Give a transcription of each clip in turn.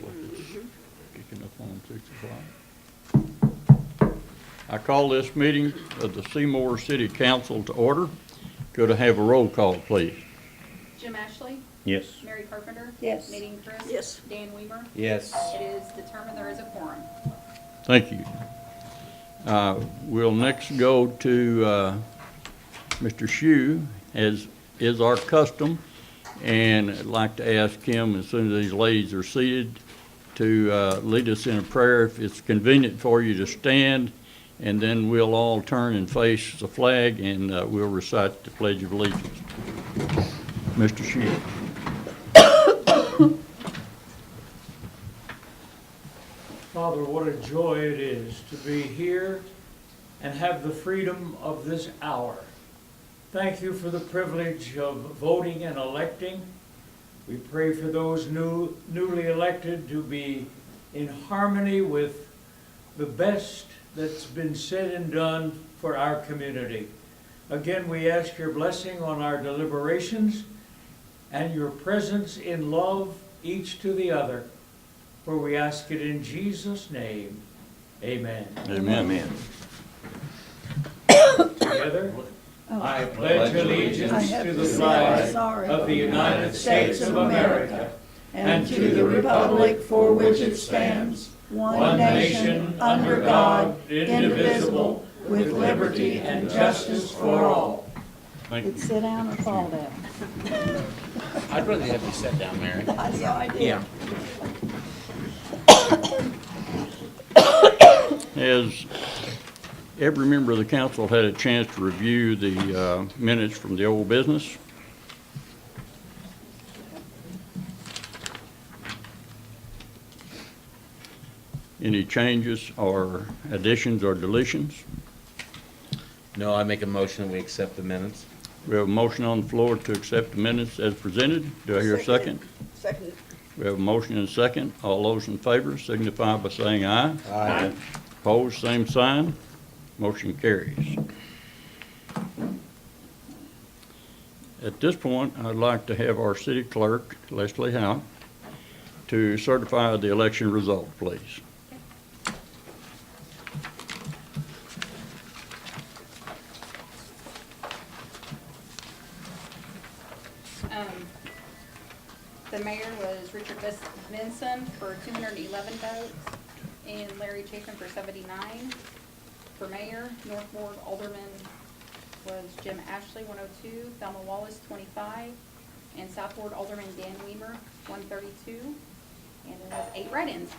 looks like it's kicking up on 6 o'clock. I call this meeting of the Seymour City Council to order. Could I have a roll call, please? Jim Ashley? Yes. Mary Carpenter? Yes. Nadine Chris? Yes. Dan Weaver? Yes. It is determined there is a quorum. Thank you. We'll next go to Mr. Shue, as is our custom, and I'd like to ask him, as soon as these ladies are seated, to lead us in a prayer. If it's convenient for you to stand, and then we'll all turn and face the flag, and we'll recite the Pledge of Allegiance. Mr. Shue. Father, what a joy it is to be here and have the freedom of this hour. Thank you for the privilege of voting and electing. We pray for those newly elected to be in harmony with the best that's been said and done for our community. Again, we ask your blessing on our deliberations and your presence in love each to the other. For we ask it in Jesus' name. Amen. Amen. Together, I pledge allegiance to the flag of the United States of America and to the republic for which it stands, one nation, under God, indivisible, with liberty and justice for all. Thank you. Sit down or fall down. I'd rather have you sit down, Mary. That's the idea. Yeah. Has every member of the council had a chance to review the minutes from the old business? Any changes or additions or deletions? No, I make a motion that we accept the minutes. We have a motion on the floor to accept the minutes as presented. Do I hear a second? Second. We have a motion and a second. All those in favor signify by saying aye. Aye. Opposed, same sign. Motion carries. At this point, I'd like to have our city clerk, Leslie Howe, to certify the election result, please. The mayor was Richard Vinson for 211 votes, and Larry Chapin for 79. For mayor, North Ward Alderman was Jim Ashley, 102, Thelma Wallace, 25, and South Ward Alderman Dan Weaver, 132, and it was 8 write-ins.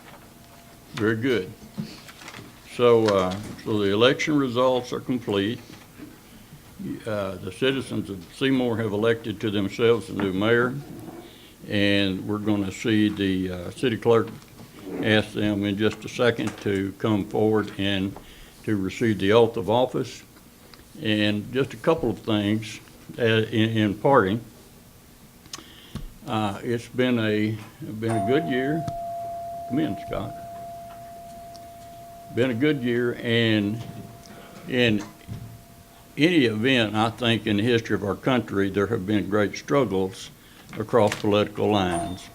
Very good. So the election results are complete. The citizens of Seymour have elected to themselves a new mayor, and we're going to see the city clerk ask them in just a second to come forward and to receive the oath of office. And just a couple of things in parting. It's been a good year. Come in, Scott. Been a good year, and in any event, I think in the history of our country, there have been great struggles across political lines.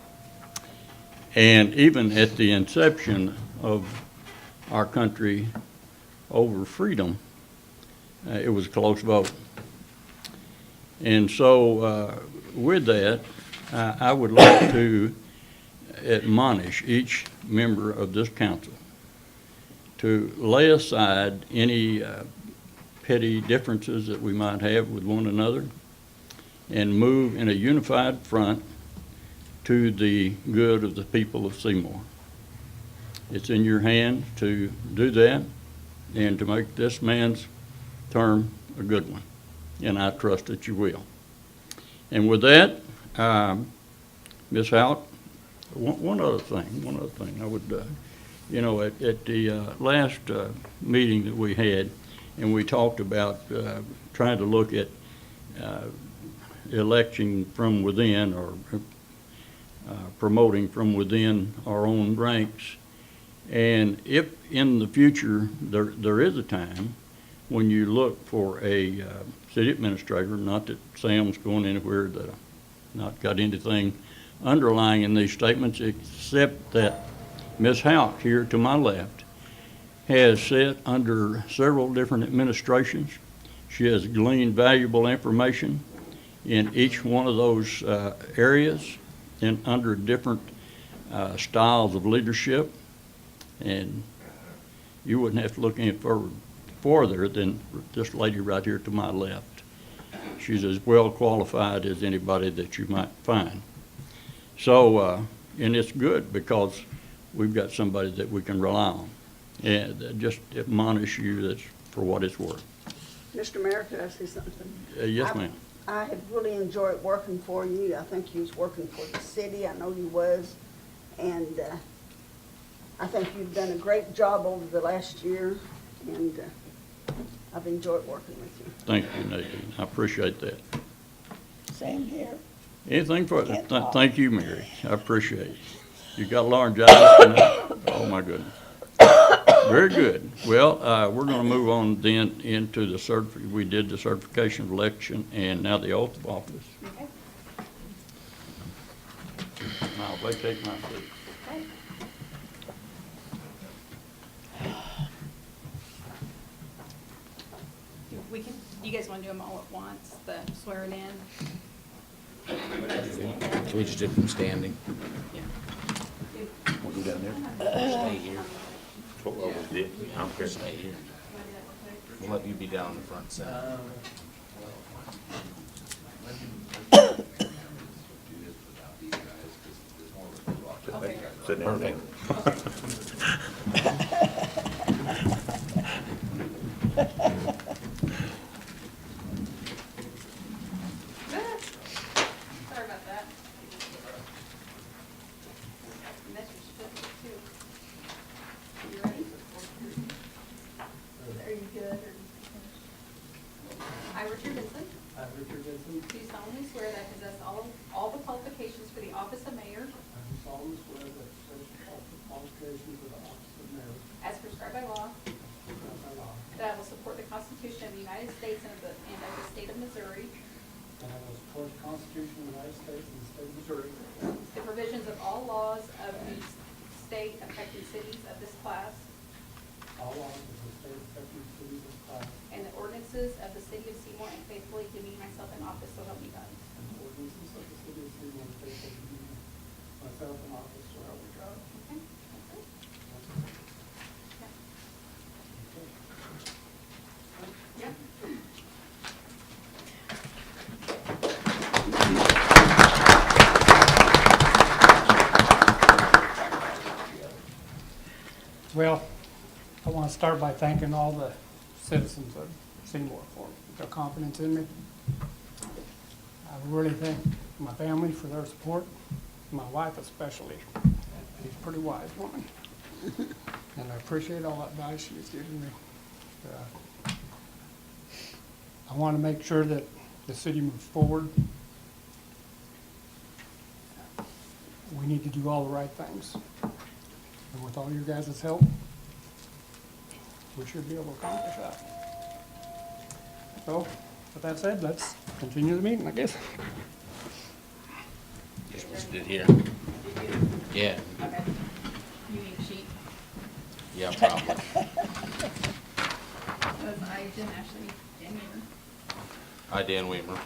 And even at the inception of our country over freedom, it was a close vote. And so with that, I would like to admonish each member of this council to lay aside any petty differences that we might have with one another and move in a unified front to the good of the people of Seymour. It's in your hands to do that and to make this man's term a good one, and I trust that you will. And with that, Ms. Hout, one other thing I would, at the last meeting that we had, and we talked about trying to look at election from within, or promoting from within our own ranks. And if in the future there is a time when you look for a city administrator, not that Sam's going anywhere, that I've not got anything underlying in these statements, except that Ms. Houck here to my left has sat under several different administrations. She has gleaned valuable information in each one of those areas and under different styles of leadership. And you wouldn't have to look any further than this lady right here to my left. She's as well qualified as anybody that you might find. So, and it's good because we've got somebody that we can rely on. And just admonish you that's for what it's worth. Mr. Mayor, could I say something? Yes, ma'am. I have really enjoyed working for you. I think you was working for the city. I know you was. And I think you've done a great job over the last year. And I've enjoyed working with you. Thank you, Nadine. I appreciate that. Same here. Anything for thank you, Mary. I appreciate it. You got laryngitis tonight? Oh, my goodness. Very good. Well, we're going to move on then into the we did the certification of election and now the oath of office. Okay. I'll vacate my seat. Okay. You guys want to do them all at once, the swearing in? Can we just do it from standing? We'll go down there. Stay here. That's what we always did. I don't care. Stay here. We'll let you be down in the front center. Okay. Sit down. Sorry about that. And that's your certificate too. You ready? Are you good? I, Richard Benson, I, Richard Benson, do solemnly swear that I possess all the qualifications for the office of mayor I do solemnly swear that all the qualifications of the office of mayor as prescribed by law, are by law, that I will support the Constitution of the United States and of the state of Missouri, and I will support the Constitution of the United States and the state of Missouri, the provisions of all laws of the state affecting cities of this class, all laws of the state affecting cities of class, and the ordinances of the city of Seymour, and faithfully demean myself in office, so help me God. and the ordinances of the city of Seymour, and faithfully demean myself in office, so help me God. Okay? That's it? Yeah. Well, I want to start by thanking all the citizens of Seymour for their confidence in me. I really thank my family for their support, my wife especially. She's a pretty wise woman. And I appreciate all that advice she's given me. I want to make sure that the city moves forward. We need to do all the right things. And with all your guys' help, we should be able to accomplish that. So, with that said, let's continue the meeting, I guess. You're supposed to do it here. Yeah, Okay. You need a sheet. yeah, probably. That's I, Jim Ashley, Dan Weaver. Hi, Dan Weaver.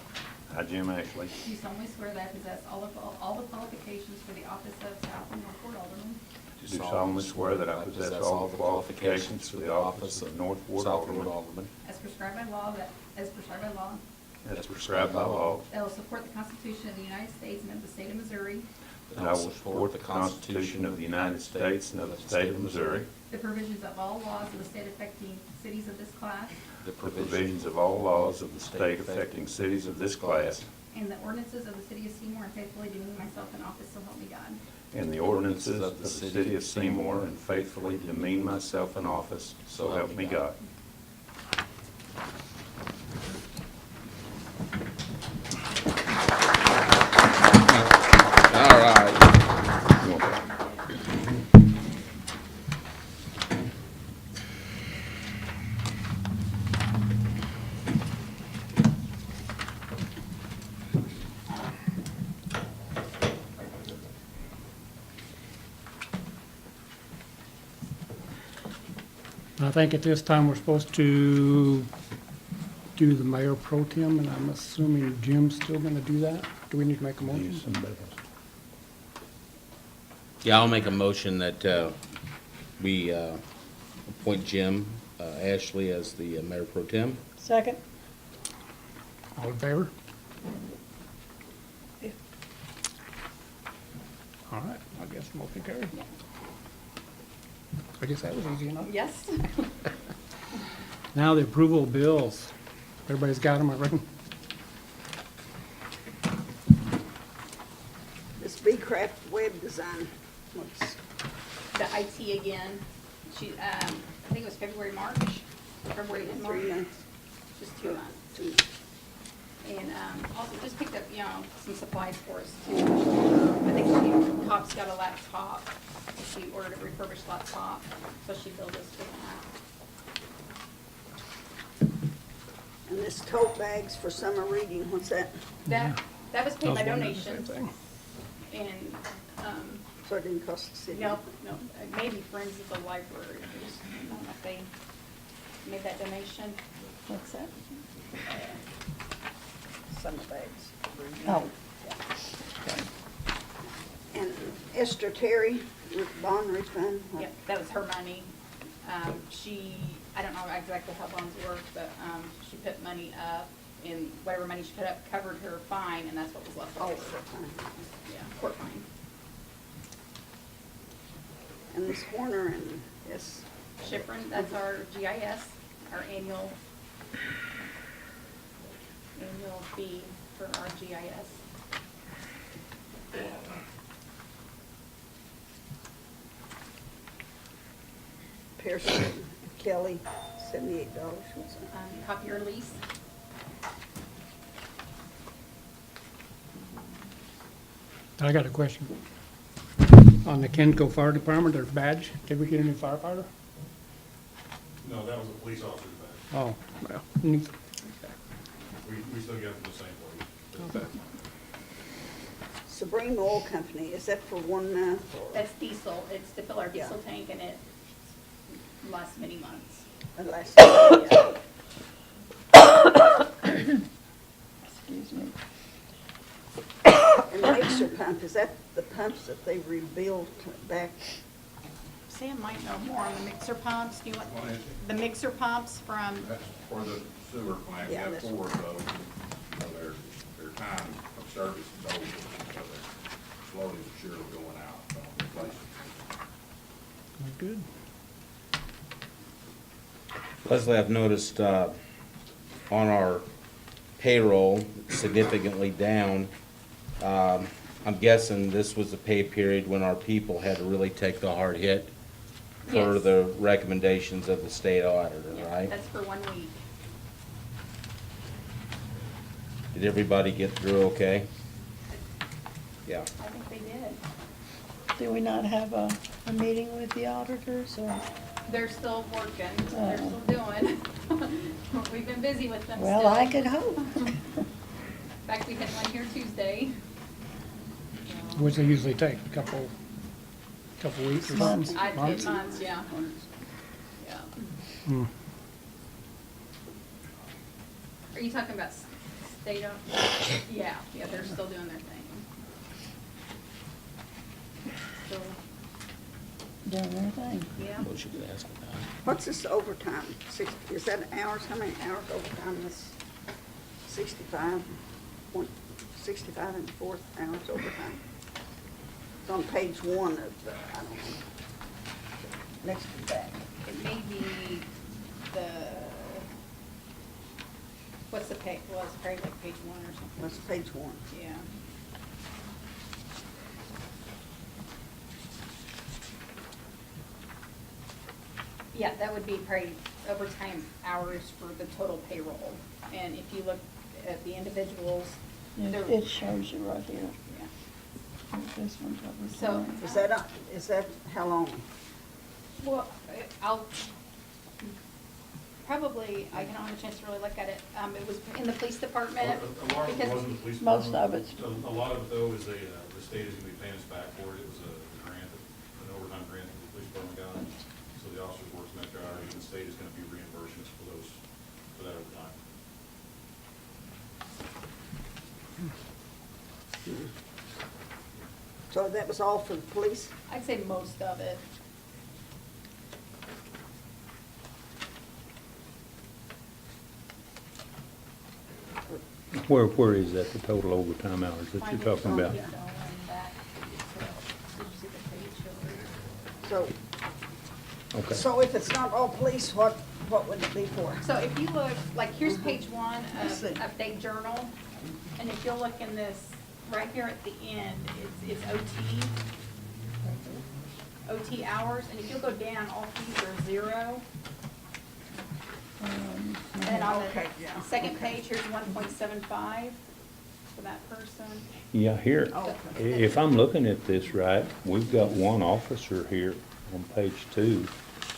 Hi, Jim Ashley. Do solemnly swear that I possess all the qualifications for the office of South and North Ward Alderman, Do solemnly swear that I possess all the qualifications for the office of North Ward South Ward Alderman Alderman. as prescribed by law, as prescribed by law, that I will support the Constitution of the United States and of the state of Missouri, and I will support the Constitution of the United States and of the state of Missouri, the provisions of all laws of the state affecting cities of this class, The the provisions of all laws of the state affecting cities of this class, and the ordinances of the city of Seymour, and faithfully demean myself in office, so help me God. and the ordinances of the city of Seymour, and faithfully demean myself in office, so help me God. All right. You want that? I think at this time, we're supposed to do the mayor pro tem, and I'm assuming Jim's still gonna do that. Do we need to make a motion? Yeah, I'll make a motion that we appoint Jim Ashley as the mayor pro tem. Second? All in favor? Yeah. All right, I guess motion carried. I guess that was easy enough. Yes. Now the approval of bills. Everybody's got them, I reckon. This B-Craft web design, what's, The IT again, I think it was February, February and March, 3 months? just 2 months. 2 months. And also just picked up, some supplies for us too. I think she, Cop's got a laptop. She ordered a refurbished laptop, so she billed us for that. And this tote bags for summer reading, what's that? That was paid by I was wondering the same donations. thing. And, So it didn't cost the city? no, maybe Friends of the Library. I don't know if they made that donation. What's that? Summer bags. for reading. Oh. And Esther Terry with bond refund? what- Yep, that was her money. I don't know exactly how bonds work, but, she put money up, and whatever money she put up covered her fine, and that's what was left Oh, over. for fine. Yeah, court fine. And this Horner and this, Schifrin, that's our GIS, our annual fee for our GIS. Pearson, Kelly, $78, what's that? Copier lease. I got a question. On the Kenco Fire Department, their badge, did we get a new firefighter? No, that was a police officer's badge. Oh, well, neat. We still get it from the same place. Okay. Supreme Oil Company, is that for 1 month or That's diesel, it's to fill our Yeah. diesel tank, and it lasts many months. unless? Excuse me. And the mixer pump, is that the pumps that they rebuilt back? Sam might know more on the mixer pumps. Do you want, What is the mixer pumps from, That's for the sewer plant, we Yeah, have that's- 4 of those, so their time of service is over, so they're slowly but surely going out, so replacing. Good. Leslie, I've noticed on our payroll significantly down. I'm guessing this was the pay period when our people had to really take the hard hit for Yes. the recommendations of the state auditor, right? that's for 1 week. Did everybody get through okay? Yeah. I think they did. Do we not have a meeting with the auditors or? They're still working, they're still doing. We've been busy with them still. Well, I could hope. In fact, we had one here Tuesday. Which they usually take, a couple weeks or Months. something? I'd say months, yeah. Yeah. Hmm. Are you talking about state of? Yeah, they're still doing their thing. Still, Doing their thing. yeah. What you could ask about. What's this overtime? Is that hours? How many hours overtime is 65? 65 and 4 hours overtime? It's on page 1 of the, I don't know, next to that. It may be the, what's the page, well, it's probably like page 1 or something. That's page 1. Yeah. Yeah, that would be probably overtime hours for the total payroll. And if you look at the individuals, they're, It shows you right here. yeah. This one's over. So- Is that how long? Well, I'll, probably, I don't have a chance to really look at it. It was in the police department. A lot of it because- wasn't the police Most department. of it's- A lot of it though is the state is gonna be paying us back for it. It was a grant, an overtime grant that the police department got. So the officers works metro hours, and the state is gonna be reimbursing us for that overtime. So that was all for the police? I'd say most of it. Where is that, the total overtime hours that you're talking about? Going back to- did you see the page? So, Okay. so if it's not all police, what would it be for? So if you look, like, here's page 1 I of see. Update Journal, and if you'll look in this, right here at the end, it's OT hours, and if you'll go down, all fees are 0. And on Okay, yeah, the second okay. page, here's 1.75 for that person. Yeah, here, Okay. if I'm looking at this right, we've got one officer here on page 2.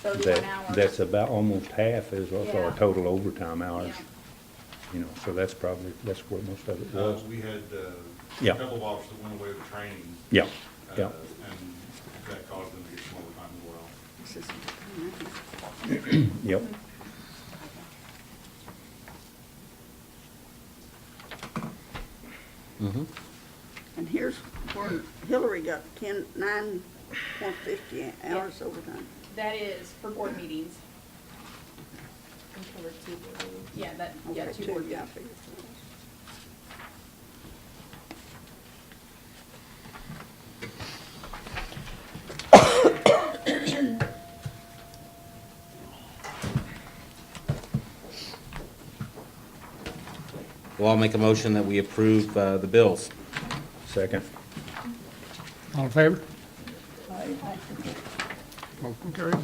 31 hours. That's about almost half is of our Yeah. total overtime hours. Yeah. You know, so that's probably, that's where most of it was. We had, Yeah. a couple of officers that went away with training. Yeah, yeah. And that caused them to get some overtime as well. This is- Yep. Mm-hmm. And here's where Hillary got 9.50 hours overtime. That is for board meetings. Yeah, Okay, 2 two, board yeah, I meetings. figured so. Well, I'll make a motion that we approve the bills. Second. All in favor? Motion carried.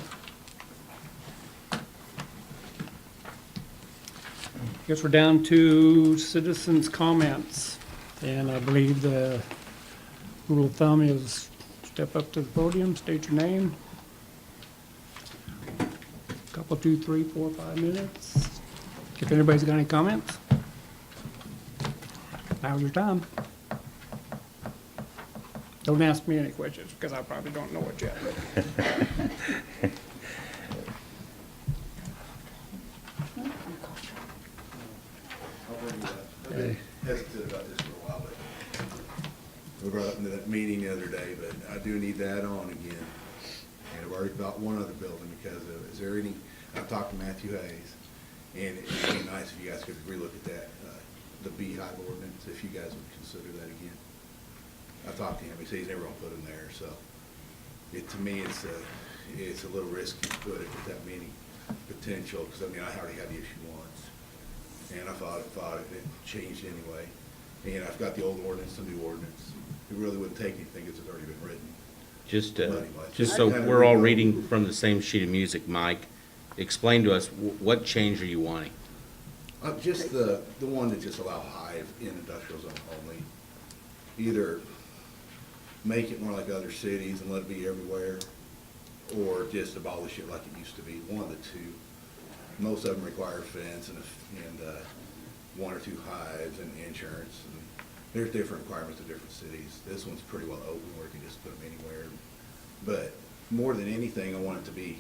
Guess we're down to citizens' comments, and I believe the rule of thumb is step up to the podium, state your name. Couple, 2, 3, 4, 5 minutes. If anybody's got any comments, now's your time. Don't ask me any questions, because I probably don't know it yet. I've been hesitant about this for a while, but we brought up into that meeting the other day, but I do need to add on again. And I've already bought one other building because of, is there any, I've talked to Matthew Hayes, and it'd be nice if you guys could relook at that, the beehive ordinance, if you guys would consider that again. I've talked to him, he says he's never gonna put them there, so to me, it's a little risky to put it with that many potential, because I mean, I already had the issue once. And I thought it changed anyway. And I've got the old ordinance, the new ordinance. It really wouldn't take anything, it's already been written. Just Money-wise. so Kind of we're all rebuild. reading from the same sheet of music, Mike, explain to us, what change are you wanting? Just the one that just allow hive in industrial zone only. Either make it more like other cities and let it be everywhere, or just abolish it like it used to be, one of the two. Most of them require a fence and one or two hives and insurance. And there's different requirements to different cities. This one's pretty well open where you can just put them anywhere. But more than anything, I want it to be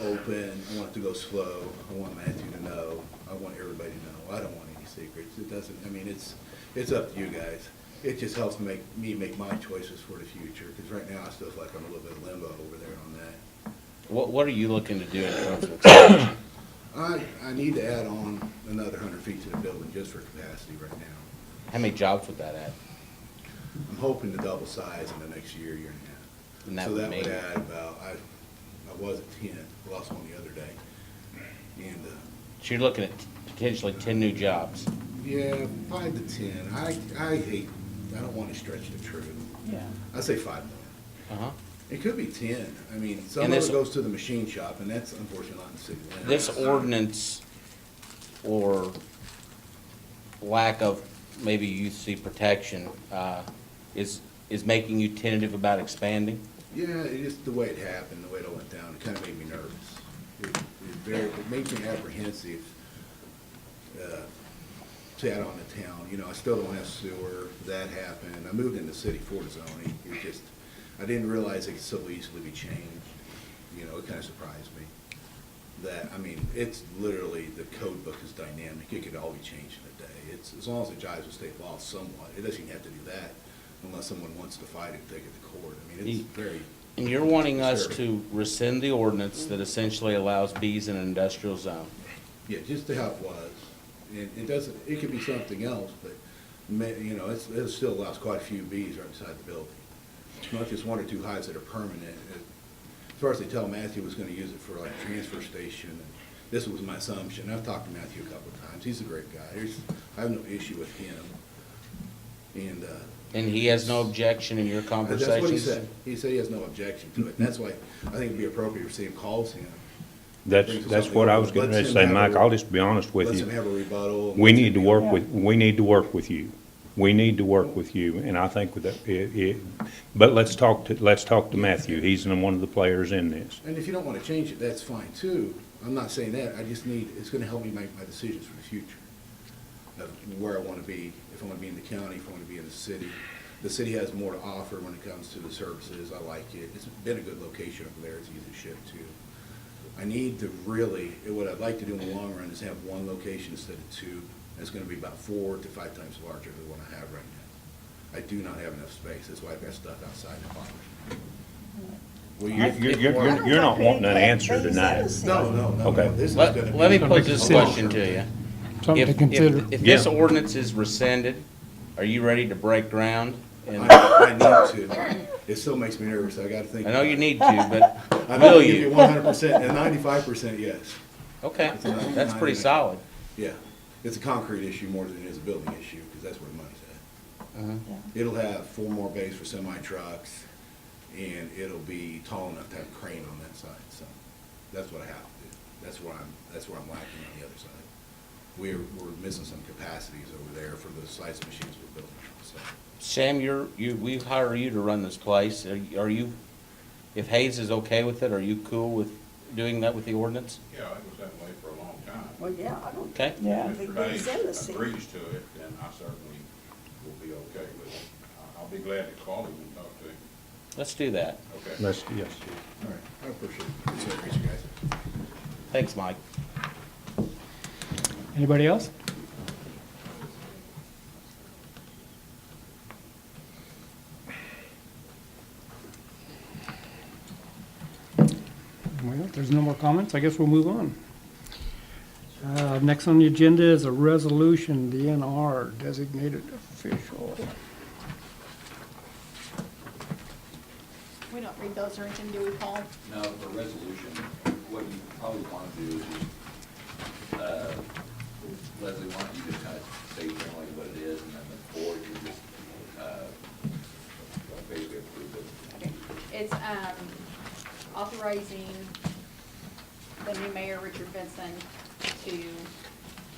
open. I want it to go slow. I want Matthew to know. I want everybody to know. I don't want any secrets. It doesn't, I mean, it's up to you guys. It just helps me make my choices for the future, because right now I still feel like I'm a little bit of limbo over there on that. What are you looking to do in terms of expansion? I need to add on another 100 feet to the building just for capacity right now. How many jobs would that add? I'm hoping to double size in the next year and a half. And that So would that would make- add about, I was at 10, lost one the other day. And, So you're looking at potentially 10 new jobs. yeah, 5 to 10. I don't want to stretch the truth. Yeah. I say 5 more. Uh-huh. It could be 10. I mean, some And of this- it goes to the machine shop, and that's unfortunately not in the city limits. This ordinance, or lack of, maybe you see protection, is making you tentative about expanding? Yeah, it just the way it happened, the way it all went down, it kind of made me nervous. It makes me apprehensive to add on to town. You know, I still don't have sewer. That happened. I moved into city for the zoning. It just, I didn't realize it could so easily be changed. you know, it kind of surprised me. That, I mean, it's literally, the code book is dynamic, it could all be changed in a day. It's, as long as it jives with state law somewhat, it doesn't even have to do that unless someone wants to fight it, take it to court. I mean, it's very. And you're wanting us disturbing. to rescind the ordinance that essentially allows bees in an industrial zone? Yeah, just to how it was. And it doesn't, it could be something else, but, you know, it still allows quite a few bees right beside the building. It's not just one or two hives that are permanent. As far as they tell, Matthew was gonna use it for like a transfer station. And this was my assumption. I've talked to Matthew a couple of times. He's a great guy. I have no issue with him. And he has no objection in your conversations? That's what he said. He said he has no objection to it. And that's why I think it'd be appropriate if Sam calls him. That's what I was getting ready to say, Mike. I'll just be honest with Let's you. him have a rebuttal. We need to work with you. We need to work with you, and I think with that, but let's talk to Matthew. He's one of the players in this. And if you don't want to change it, that's fine too. I'm not saying that. I just need, it's going to help me make my decisions for the future of where I want to be, if I want to be in the county, if I want to be in the city. The city has more to offer when it comes to the services. I like it. It's been a good location over there. It's easy to ship to. I need to really, what I'd like to do in the long run is have one location instead of two. It's going to be about 4 to 5 times larger than the one I have right now. I do not have enough space. That's why I've got stuff outside the bothers me. Well, you're not wanting an answer tonight. No. Okay. This is gonna be. Let me put this question to you. Something to consider. If this Yeah. ordinance is rescinded, are you ready to break ground? And I need to. It still makes me nervous. I gotta think. I know you about it. need to, but I'm will gonna give you you? 100% and 95% yes. Okay, It's a that's pretty solid. Yeah. It's a concrete issue more than it is a building issue, because that's where the money's at. Uh-huh. It'll have 4 more bays for semi-trucks, and it'll be tall enough to have a crane on that side, so that's what I have to do. That's where I'm lacking on the other side. We're missing some capacities over there for the size of machines we're building, so. Sam, we hire you to run this place. Are you, if Hayes is okay with it, are you cool with doing that with the ordinance? Yeah, it was that way for a long time. Well, yeah, I don't. Okay. Yeah. If Big Mr. bees in the Hayes city. agrees to it, then I certainly will be okay with it. I'll be glad to call him and talk to him. Let's do that. Okay. Yes. All right, I appreciate you guys. Thanks, Mike. Anybody else? Well, if there's no more comments, I guess we'll move on. Next on the agenda is a resolution, DNR, designated official. We don't read those or anything, do we, Paul? No, for resolution, what you probably want to do is just, Leslie, why don't you just kind of say generally what it is, and then the board can just, basically approve it. Okay. It's authorizing the new mayor, Richard Benson, to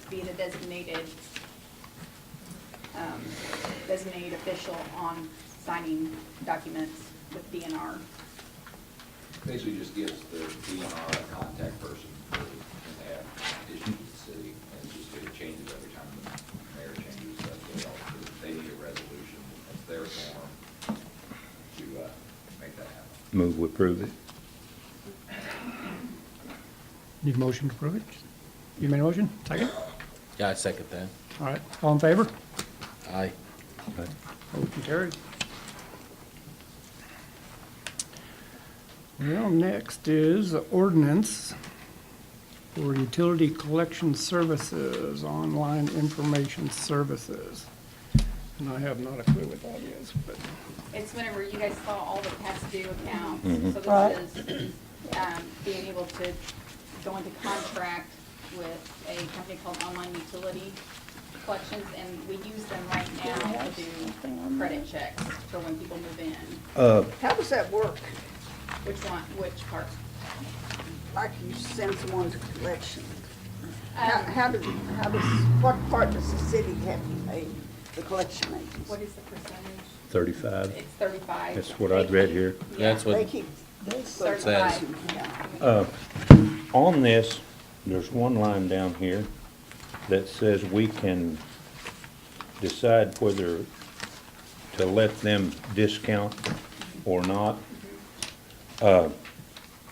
be the designated official on signing documents with DNR. Basically just gives the DNR a contact person for, when they have issues with the city, and it changes every time the mayor changes, they need a resolution, it's their form to, make that happen. Move we approve it. Need a motion to approve it? You made a motion? Second? Yeah, I second that. All right, all in favor? Aye. Motion carried. Well, next is ordinance for utility collection services, online information services. And I have not a clue what that is, but It's whenever you guys saw all the past due accounts. Mhm. So Right. this is being able to go into contract with a company called Online Utility Collections, and we use them right now to do credit checks for when people move in. How does that work? Which one, which part? Like you send someone to collection? Um, What part does the city have to pay the collection agents? What is the percentage? 35. It's 35. That's what I'd read here. Yeah. That's They what, keep. Certified. Yeah. On this, there's one line down here that says we can decide whether to let them discount or not.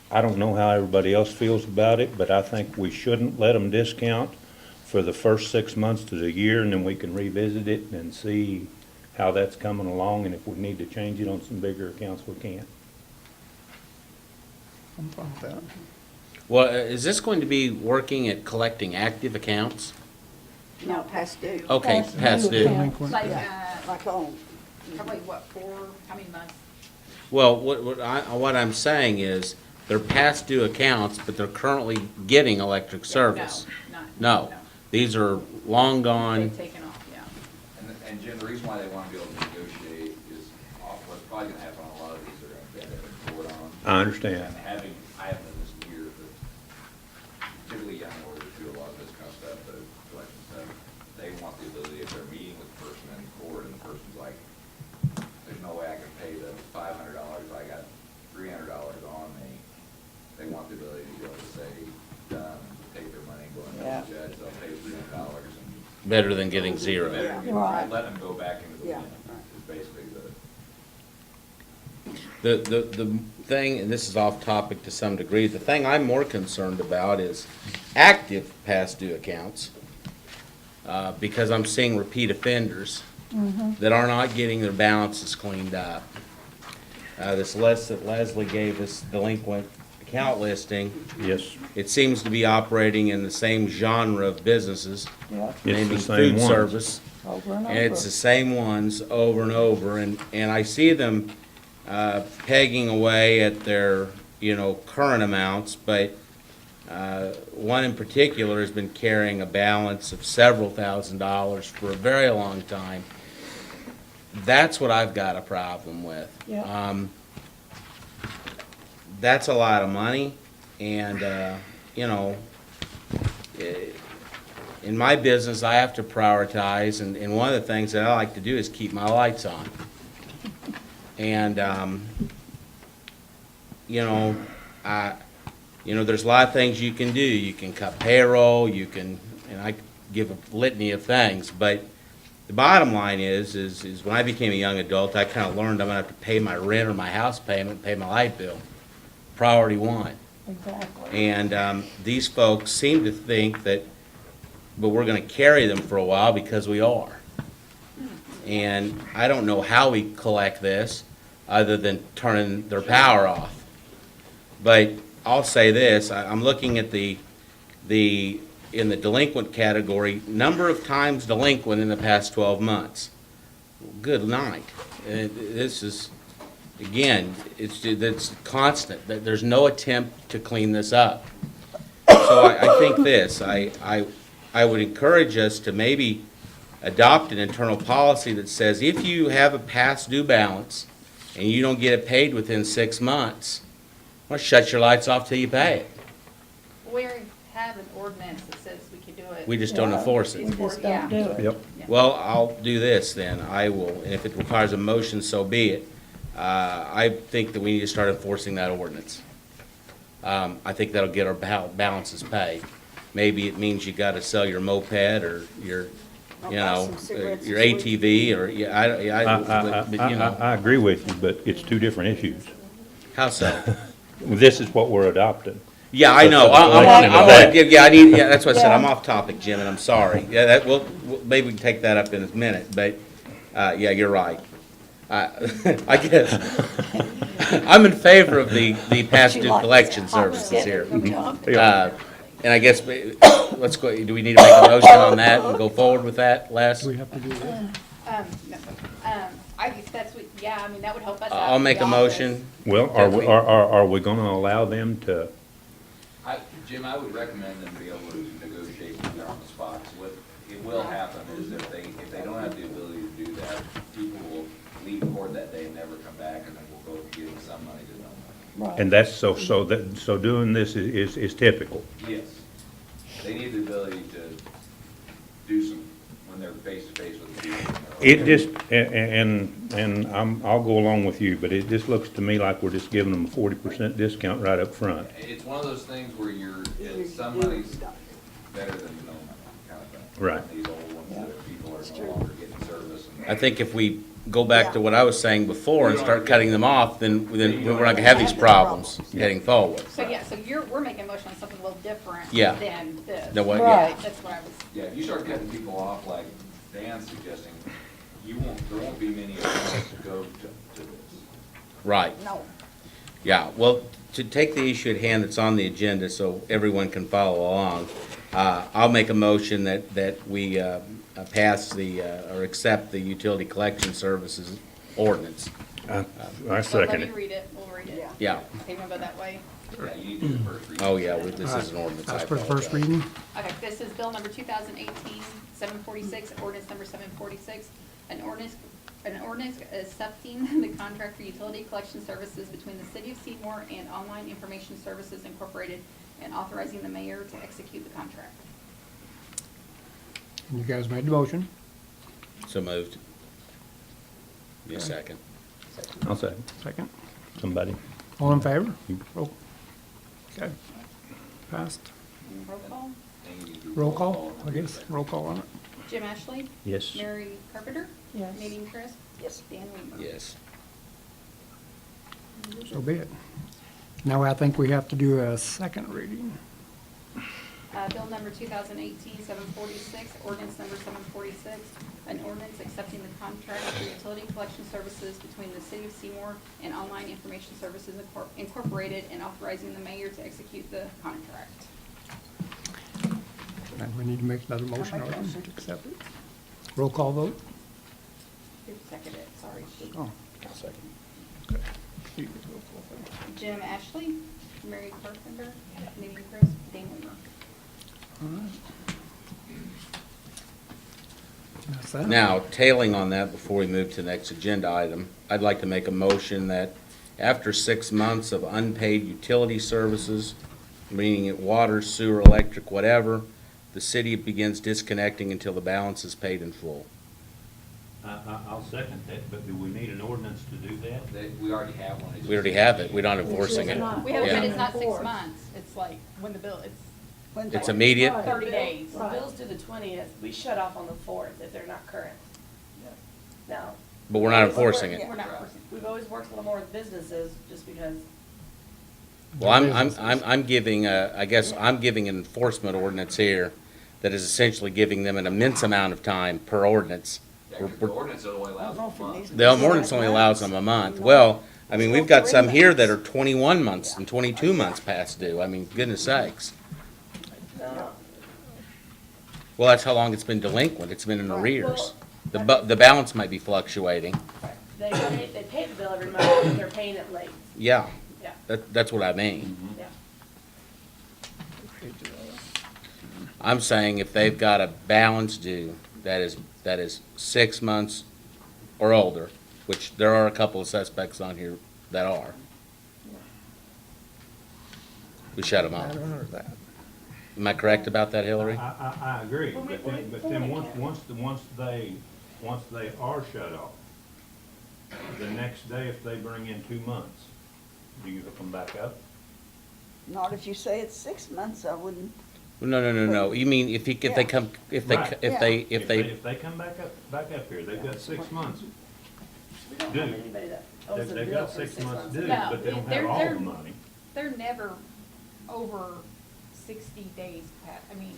I don't know how everybody else feels about it, but I think we shouldn't let them discount for the first 6 months to the year, and then we can revisit it and see how that's coming along, and if we need to change it on some bigger accounts, we can. I'm fine with that. Well, is this going to be working at collecting active accounts? No, past due. Okay, Past past due due. account. Like, Yeah, like on, probably what, how many months? Well, what I'm saying is, they're past due accounts, but they're currently getting electric service. No, No, these are long gone. They've taken off, yeah. And Jim, the reason why they want to be able to negotiate is what's probably going to happen on a lot of these, they're going to get it poured on. I understand. And I haven't done this in years, but typically young lawyers do a lot of this kind of stuff, the collection stuff. They want the ability, if they're meeting with the person in court and the person's like, there's no way I can pay the $500, I got $300 on me. They want the ability to be able to say, take their money, go and tell the judge, they'll pay $300 and Better than getting zero. Right. let them go back into the Yeah. wind, is basically The thing, and this is off topic to some degree, the thing I'm more concerned about is active past due accounts. Because I'm seeing repeat offenders that are not getting their balances cleaned up. This list that Leslie gave us, delinquent account listing, Yes, it seems to be operating in the same genre of businesses, Yep, it's the namely same food ones. service. over and And it's over. the same ones over and over, and I see them pegging away at their, current amounts, but one in particular has been carrying a balance of several $1,000s for a very long time. That's what I've got a problem with. Yeah. That's a lot of money, and, in my business, I have to prioritize, and one of the things that I like to do is keep my lights on. And, there's a lot of things you can do. You can cut payroll, and I give a litany of things, but the bottom line is when I became a young adult, I kind of learned I'm gonna have to pay my rent or my house payment, pay my light bill. Priority one. Exactly. And these folks seem to think that, but we're gonna carry them for a while because we are. And I don't know how we collect this, other than turning their power off. But I'll say this, I'm looking at in the delinquent category, number of times delinquent in the past 12 months. Good night. This is, again, it's constant. There's no attempt to clean this up. So I think this, I would encourage us to maybe adopt an internal policy that says if you have a past due balance and you don't get it paid within 6 months, well, shut your lights off till you pay it. We already have an ordinance that says we can do it. We just don't Yeah, enforce We it. just don't do it. Yep. Well, I'll do this then. I will, and if it requires a motion, so be it. I think that we need to start enforcing that ordinance. I think that'll get our balances paid. Maybe it means you gotta sell your moped or your, Some cigarettes your and sweets. ATV or, I agree with you, but it's two different issues. How so? This is what we're adopting. Yeah, I know. That's what I said. I'm off topic, Jim, and I'm sorry. Yeah, maybe we can take that up in a minute, but, yeah, you're right. I guess, I'm in favor of the past She due likes collection hot services here. chocolate. And I guess, let's go, do we need to make a motion on that and go forward with that, Les? We have to do that. No, I guess that's what, yeah, I mean, that would help us out. I'll in make the a office. motion. Well, are we gonna allow them to, Jim, I would recommend them be able to negotiate with their on the spot. What it will happen is if they don't have the ability to do that, people will leave court that day and never come back, and then we'll go give them some money to no money. Right. and that's, so doing this is typical. Yes. They need the ability to do some, when they're face to face with the people. It just, and I'll go along with you, but it just looks to me like we're just giving them a 40% discount right up front. It's one of those things where some money's better than no money kind of thing. Right. These old ones that people are no longer getting service and I think if we go back to what I was saying before and start cutting them off, then we're not gonna have these problems heading forward. So, yeah, so we're making a motion on something a little different Yeah. than this. The what- Right. That's what I was, Yeah, if you start cutting people off like Dan's suggesting, there won't be many of us to go to this. Right. No. Yeah, well, to take the issue at hand that's on the agenda so everyone can follow along, I'll make a motion that we pass or accept the utility collection services ordinance. I let second me it. read it, we'll read it. Yeah. Yeah. Okay, you wanna go that way? Yeah, you need to do the first reading. Oh, yeah, this is an ordinance. That's I for the first apologize. reading. Okay, this is bill number 2018-746, ordinance number 746, an ordinance accepting the contract for utility collection services between the city of Seymour and Online Information Services Incorporated and authorizing the mayor to execute the contract. And you guys made the motion. So moved. Be a second. I'll second. Second. Somebody. All in favor? Roll. Okay. Passed. Roll call. And you do Roll call, I guess. Roll call on it. Jim Ashley? Yes. Mary Carpenter? Yes. Nadine Chris? Yes. Dan Weaver? Yes. So be it. Now I think we have to do a second reading. Bill number 2018-746, ordinance number 746, an ordinance accepting the contract for utility collection services between the city of Seymour and Online Information Services Incorporated and authorizing the mayor to execute the contract. And we need to make another motion make a or motion. to accept it. Roll call vote. Who seconded it? Sorry. Oh. Okay. You get the roll call thing. Jim Ashley, Mary Carpenter, Nadine Chris, Dan Weaver. All right. That's that. Now, tailing on that, before we move to the next agenda item, I'd like to make a motion that after 6 months of unpaid utility services, meaning it water, sewer, electric, whatever, the city begins disconnecting until the balance is paid in full. I'll second that, but do we need an ordinance to do that? We already have one. We already have it, we're not enforcing it. We have, Yeah. but it's not 6 months. It's like when the bill, When's It's that? immediate? Right. 30 days. The bill's due the 20th, we shut off on the 4th if they're not current. Now, But we're not enforcing it. We're not forcing. we've always worked a little more with businesses, just because, Well, I'm giving, I guess, I'm giving an enforcement ordinance here that is essentially giving them an immense amount of time per ordinance. Yeah, 'cause the ordinance only I allows don't know if it a needs month. to be The ordinance only allows them a month. Well, I mean, we've got some here that are 21 months and 22 months past due. I mean, goodness sakes. no. Well, that's how long it's been delinquent. It's been in arrears. Well, The balance might be fluctuating. They pay the bill every month, but they're paying it late, Yeah, yeah, that's what I mean. yeah. I'm saying if they've got a balance due that is 6 months or older, which there are a couple of suspects on here that are, we shut them off. Am I correct about that, Hillary? I agree, Well, but we- then, but we then can't. once they are shut off, the next day, if they bring in 2 months, do you hook them back up? Not if you say it's 6 months, I wouldn't. No. You mean if they come, if they, Right. if they, If they come back up here, they've got 6 months. We don't have Due. anybody that owes a They've bill got for 6 6 months months. due, No, but they don't they're- have all they're- the money. They're never over 60 days past, I mean,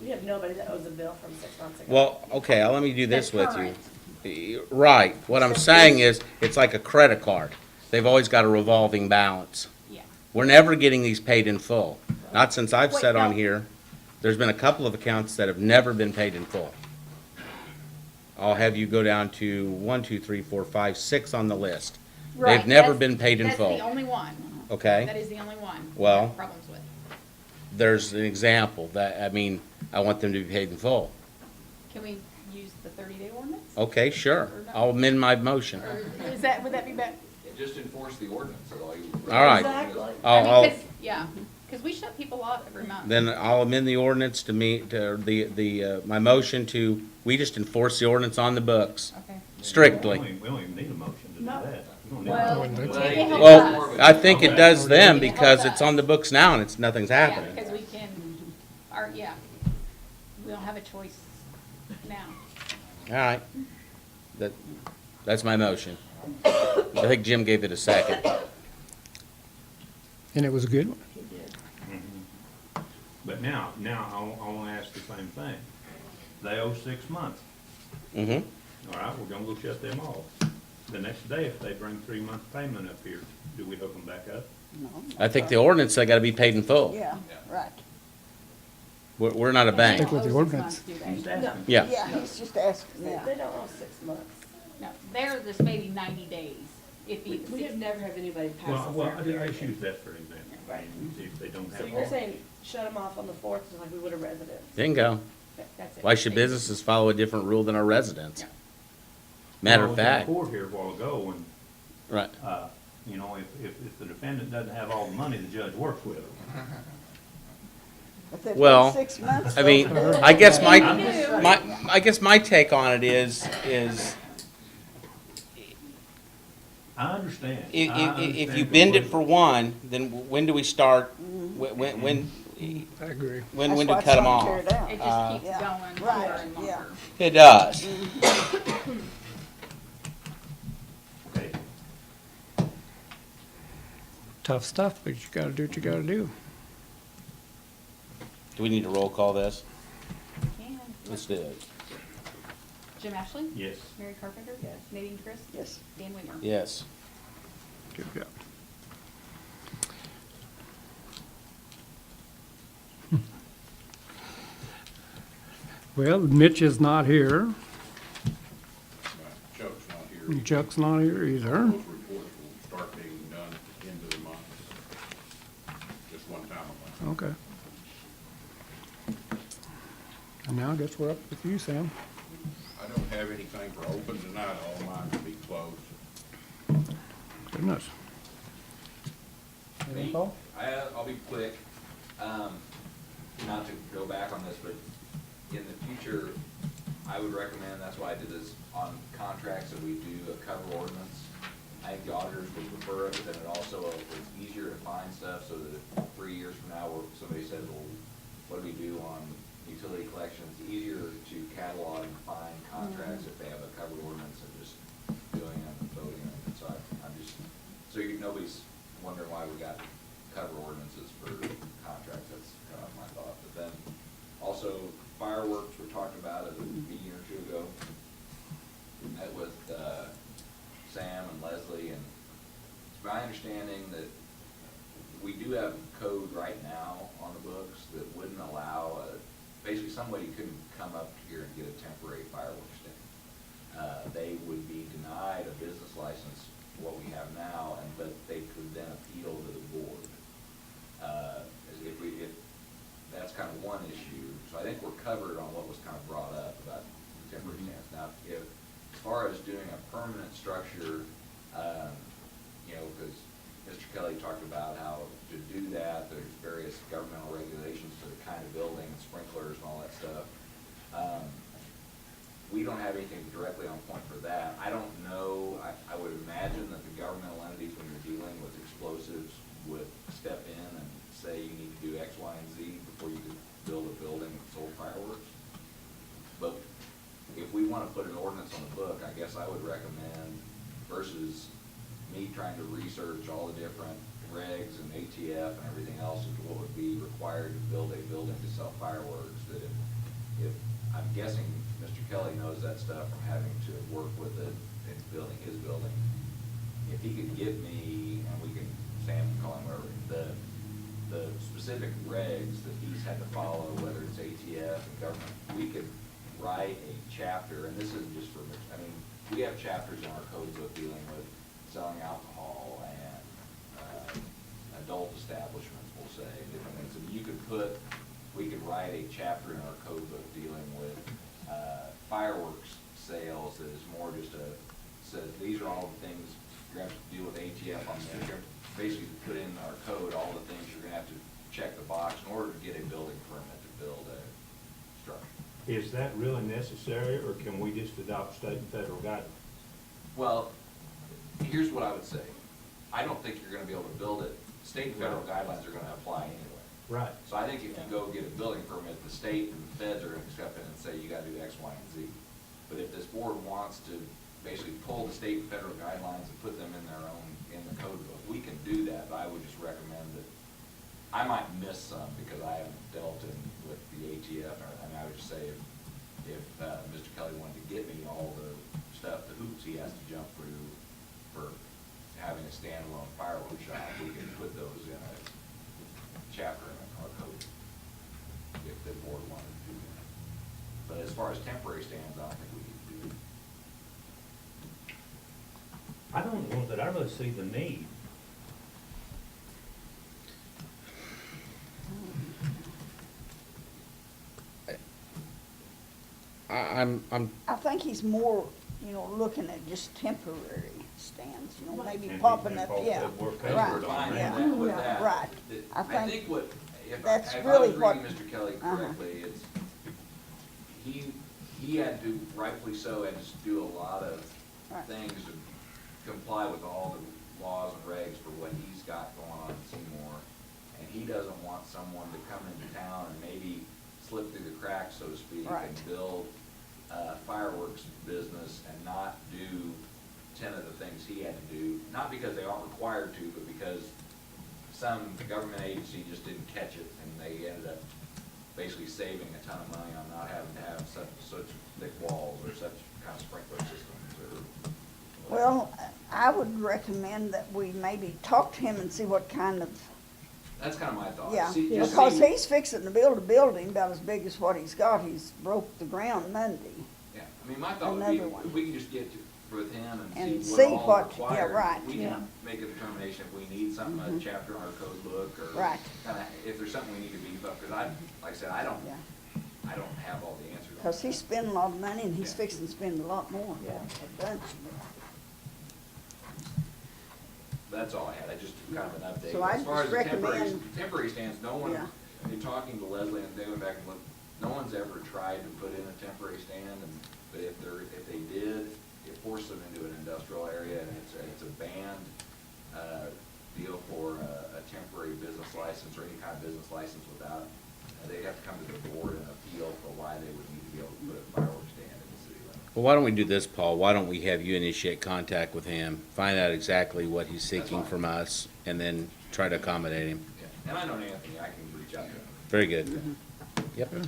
We have nobody that owes a bill from 6 months ago. well, okay, let me do this That's with you. Right, what I'm saying is, it's like a credit card. They've always got a revolving balance. yeah. We're never getting these paid in full. Not since I've Wait, sat on no. here. There's been a couple of accounts that have never been paid in full. I'll have you go down to 1, 2, 3, 4, 5, 6 on the list. Right, They've never that's- been paid in That's full. the only one. Okay? That is the only one. we Well- have Problems with. There's an example that, I mean, I want them to be paid in full. Can we use the 30-day ordinance? Okay, sure. I'll amend my motion. Or would that be better? Just enforce the ordinance, is all you. All right. Exactly. I'll, Yeah, because we shut people out every month. then I'll amend the ordinance to my motion to, we just enforce the ordinance on the books, Okay. strictly. We don't even need a motion to do No. that. We don't need a Well, motion. maybe Well, it helps Well, us. I think it does them Maybe it because helps it's us. on the books now and nothing's Yeah, happening. because we can, yeah, we don't have a choice now. All right. That's my motion. I think Jim gave it a second. And it was a good one. He did. But now I wanna ask the same thing. They owe 6 months. Mm-hmm. All right, we're gonna go shut them off. The next day, if they bring 3 months payment up here, do we hook them back up? No. I think the ordinance, they gotta be paid in full. Yeah, right. We're not a bank. Stick with the ordinance. He's No, asking. Yeah. Yeah, he's just asking, they yeah. they don't owe 6 months. No, they're just maybe 90 days. If you, We have never had anybody pass Well, a well, fair I period. just use that for example. Right. See if they don't So have you're all. saying shut them off on the 4th, just like we would a resident? Bingo. that's it. Why should businesses follow a different rule than our residents? Yeah. Matter I of was in fact, court here a while ago, and, right. you know, if the defendant doesn't have all the money, the judge works with him. If they've Well, got 6 months. I mean, I guess I guess my take on it is I understand. if you bend it for one, then when do we start? When I agree. when do That's we why cut them some tear off? it out. It just keeps Yeah. going Right, longer and yeah. longer. It does. Okay. Tough stuff, but you gotta do what you gotta do. Do we need to roll call this? Can. Let's do it. Jim Ashley? Yes. Mary Carpenter? Yes. Nadine Chris? Yes. Dan Wigner? Yes. Good job. Well, Mitch is not here. Chuck's not here. and Chuck's not here either. Those reports will start being done at the end of the month, just one time a month. Okay. And now I guess we're up with you, Sam. I don't have anything for open tonight, all mine will be closed. Goodness. Me? Anything, Paul? I'll be quick. Not to go back on this, but in the future, I would recommend, that's why I did this on contracts, that we do a cover ordinance. I think the auditors would prefer it, but then it also is easier to find stuff, so that 3 years from now, where somebody says, well, what do we do on utility collections? It's easier to catalog and find contracts if they have a cover ordinance and just doing them and voting them. So I'm just, so nobody's wondering why we got cover ordinances for contracts. That's kind of my thought. But then also fireworks were talked about at a meeting or two ago. Met with Sam and Leslie, and it's my understanding that we do have code right now on the books that wouldn't allow basically somebody couldn't come up here and get a temporary fireworks stick. They would be denied a business license, what we have now, but they could then appeal to the board. If that's kind of one issue. So I think we're covered on what was kind of brought up about the temporary stance. Now, as far as doing a permanent structure, you know, because Mr. Kelly talked about how to do that, there's various governmental regulations for the kind of building, sprinklers and all that stuff. We don't have anything directly on point for that. I don't know, I would imagine that the governmental entities, when you're dealing with explosives, would step in and say you need to do X, Y, and Z before you can build a building that sold fireworks. But if we want to put an ordinance on the book, I guess I would recommend, versus me trying to research all the different regs and ATF and everything else as to what would be required to build a building to sell fireworks, that if I'm guessing Mr. Kelly knows that stuff from having to work with it in building his building. If he could give me, and we can, Sam can call him whatever, the specific regs that he's had to follow, whether it's ATF and government, we could write a chapter, and this isn't just for, I mean, we have chapters in our code book dealing with selling alcohol and adult establishments, we'll say, different things. And you could we could write a chapter in our code book dealing with fireworks sales that is more just says these are all the things you're going to have to deal with ATF on there. You're basically put in our code all the things you're going to have to check the box in order to get a building permit to build a structure. Is that really necessary, or can we just adopt state and federal guidance? Well, here's what I would say. I don't think you're going to be able to build it. State and federal guidelines are going to apply anyway. Right. So I think if you go get a building permit, the state and the feds are going to step in and say, you got to do X, Y, and Z. But if this board wants to basically pull the state and federal guidelines and put them in their own, in the code book, we can do that, but I would just recommend that, I might miss some because I haven't dealt in with the ATF, and I would just say if Mr. Kelly wanted to get me all the stuff, the hoops he has to jump through for having a standalone fireworks shop, we can put those in a chapter in our code, if the board wanted to do that. But as far as temporary stands, I don't think we need to do it. I don't know that I really see the need. I think he's more, looking at just temporary stands, maybe And popping he up, thought yeah. that worked Right, out. Fine yeah, with that. right. I I think think what, if that's I really was what- reading Mr. Kelly correctly, it's, he had to, rightfully so, had to do a lot of Right. things to comply with all the laws and regs for what he's got going on in Seymour. And he doesn't want someone to come into town and maybe slip through the cracks, so to speak, Right. and build a fireworks business and not do 10 of the things he had to do, not because they aren't required to, but because some government agency just didn't catch it, and they ended up basically saving a ton of money on not having to have such thick walls or such kind of sprinkler systems or. Well, I would recommend that we maybe talk to him and see what kind of, That's kind of my thought. yeah, Just because see- he's fixing to build a building about as big as what he's got. He's broke the ground Monday. Yeah, I mean, my thought would be, Another one. if we can just get with him And and see see what all what- yeah, required. right. We Yeah. can make a determination if we need something, a chapter in our code book, or Right. kind of, if there's something we need to beef up, because like I said, I don't have all the answers. on Because he's that. spending a lot of money and he's Yeah. fixing to spend a lot more. Yeah. A bunch more. That's all I had, I just kind of an update. So I As far just as the recommend- temporary stands, no one, Yeah. in talking to Leslie and they went back and looked, no one's ever tried to put in a temporary stand, but if they did, it forced them into an industrial area, and it's a banned, deal for a temporary business license or any kind of business license without, they'd have to come to the board and appeal for why they would need to be able to put a fireworks stand in the city limits. Well, why don't we do this, Paul? Why don't we have you initiate contact with him, find out exactly what he's seeking fine. from us, and then try to accommodate him? Yeah. And I know Anthony, I can reach out to him. Very good. Yep. Is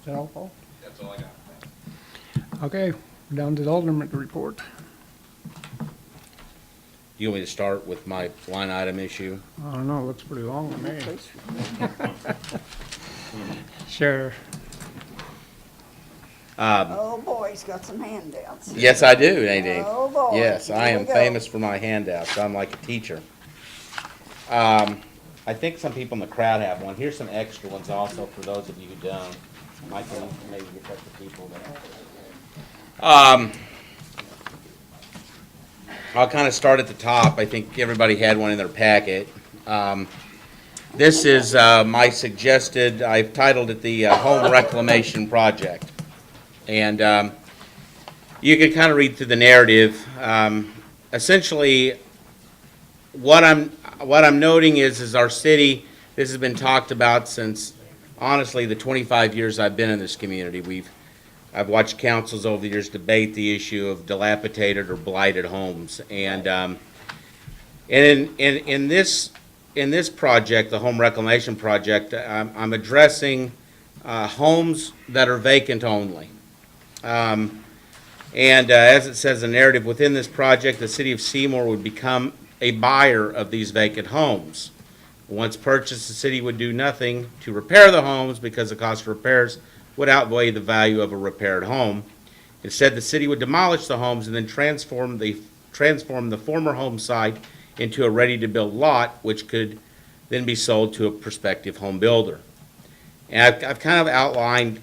that all, Paul? That's all I got, thanks. Okay, we're down to the Alderman report. Do you want me to start with my line item issue? I don't know, it looks pretty long to me. Please. Sure. Oh, boy, he's got some handouts. Yes, I do, Nadine. Oh, boy. Yes, I Here am we go. famous for my handouts. I'm like a teacher. I think some people in the crowd have one. Here's some extra ones also for those of you who don't. I can maybe get that to people there. I'll kind of start at the top. I think everybody had one in their packet. This is my suggested, I've titled it the Home Reclamation Project. And you can kind of read through the narrative. Essentially, what I'm noting is our city, this has been talked about since, honestly, the 25 years I've been in this community. I've watched councils over the years debate the issue of dilapidated or blighted homes. And in this project, the Home Reclamation Project, I'm addressing homes that are vacant only. And as it says in the narrative, within this project, the city of Seymour would become a buyer of these vacant homes. Once purchased, the city would do nothing to repair the homes because the cost of repairs would outweigh the value of a repaired home. Instead, the city would demolish the homes and then transform the former home site into a ready-to-build lot, which could then be sold to a prospective home builder. And I've kind of outlined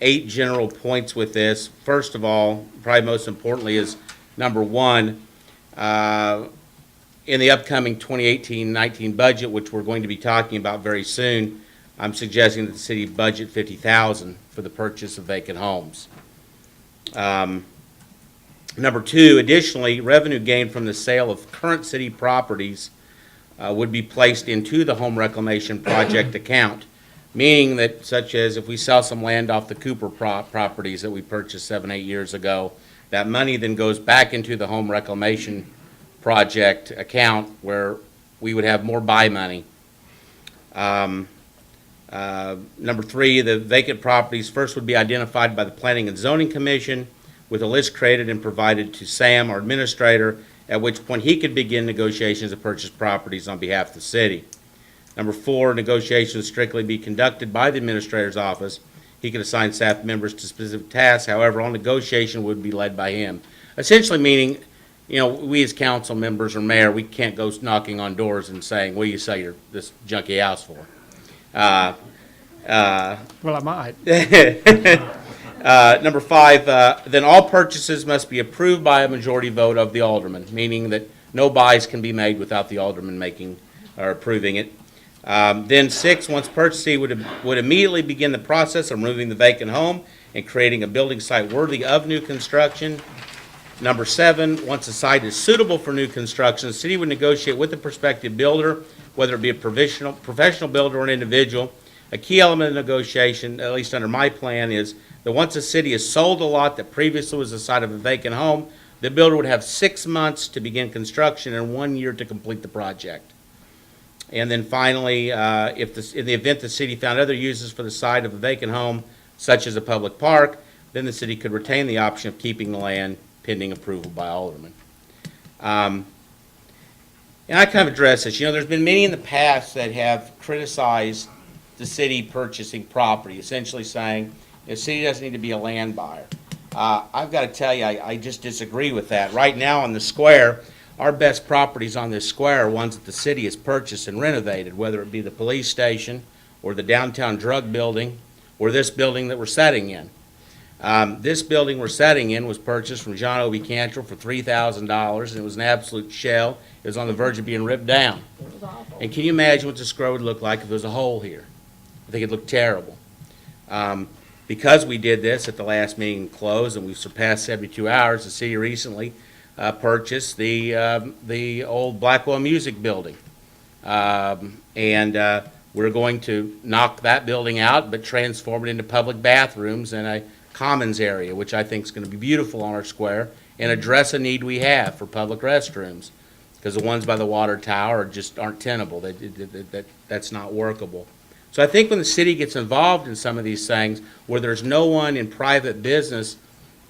8 general points with this. First of all, probably most importantly, is number 1, in the upcoming 2018-19 budget, which we're going to be talking about very soon, I'm suggesting that the city budget $50,000 for the purchase of vacant homes. Number 2, additionally, revenue gained from the sale of current city properties would be placed into the Home Reclamation Project account Meaning that, such as if we sell some land off the Cooper properties that we purchased 7, 8 years ago, that money then goes back into the home reclamation project account where we would have more buy money. Number 3, the vacant properties first would be identified by the Planning and Zoning Commission with a list created and provided to Sam, our administrator, at which point he could begin negotiations to purchase properties on behalf of the city. Number 4, negotiations strictly be conducted by the administrator's office. He could assign staff members to specific tasks. However, all negotiation would be led by him. Essentially meaning, you know, we as council members or mayor, we can't go knocking on doors and saying, what do you sell this junky house for? Well, I might. Number 5, then all purchases must be approved by a majority vote of the aldermen, meaning that no buys can be made without the aldermen making or approving it. Then 6, once purchased, he would immediately begin the process of removing the vacant home and creating a building site worthy of new construction. Number 7, once the site is suitable for new construction, the city would negotiate with the prospective builder, whether it be a professional builder or an individual. A key element of negotiation, at least under my plan, is that once the city has sold a lot that previously was the site of a vacant home, the builder would have 6 months to begin construction and 1 year to complete the project. And then finally, in the event the city found other uses for the site of a vacant home, such as a public park, then the city could retain the option of keeping the land pending approval by aldermen. And I kind of address this. You know, there's been many in the past that have criticized the city purchasing property, essentially saying the city doesn't need to be a land buyer. I've got to tell you, I just disagree with that. Right now on the square, our best properties on this square are ones that the city has purchased and renovated, whether it be the police station or the downtown drug building or this building that we're setting in. This building we're setting in was purchased from John O.B. Cantrell for $3,000, and it was an absolute shell. It was on the verge of being ripped down. And can you imagine what the square would look like if there was a hole here? I think it'd look terrible. Because we did this at the last meeting closed and we've surpassed 72 hours, the city recently purchased the old Blackwell Music Building. And we're going to knock that building out but transform it into public bathrooms and a commons area, which I think is going to be beautiful on our square and address a need we have for public restrooms, because the ones by the water tower just aren't tenable. That's not workable. So I think when the city gets involved in some of these things where there's no one in private business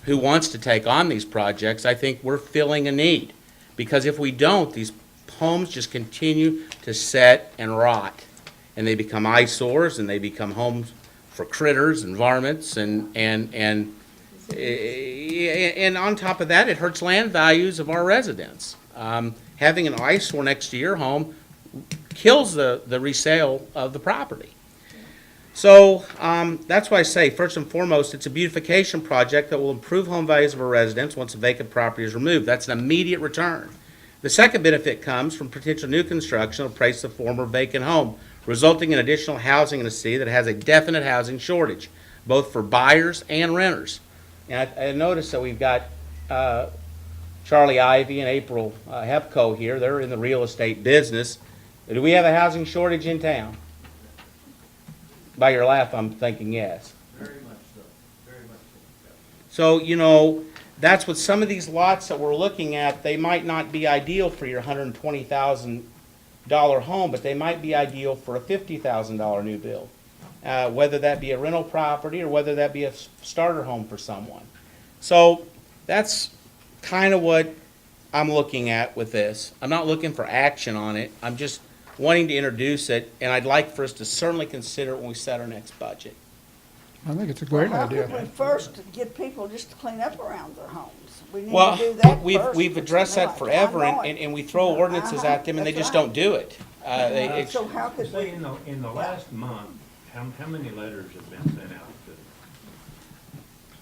who wants to take on these projects, I think we're filling a need. Because if we don't, these homes just continue to set and rot. And they become eyesores and they become homes for critters and varmints and on top of that, it hurts land values of our residents. Having an eyesore next to your home kills the resale of the property. So that's why I say, first and foremost, it's a beautification project that will improve home values of our residents once a vacant property is removed. That's an immediate return. The second benefit comes from potential new construction of replace the former vacant home, resulting in additional housing in a city that has a definite housing shortage, both for buyers and renters. And I noticed that we've got Charlie Ivy and April Hepco here. They're in the real estate business. Do we have a housing shortage in town? By your laugh, I'm thinking yes. Very much so, very much So, so. you know, that's what some of these lots that we're looking at, they might not be ideal for your $120,000 home, but they might be ideal for a $50,000 new build. Whether that be a rental property or whether that be a starter home for someone. So that's kind of what I'm looking at with this. I'm not looking for action on it. I'm just wanting to introduce it, and I'd like for us to certainly consider it when we set our next budget. I think it's a great How idea. could we first get people just to clean up around their homes? We need Well, to do that first. we've addressed that forever, I know it. and we throw ordinances at them, and they That's just right. don't do it. So how could we? Say, in the last month, how many letters have been sent out to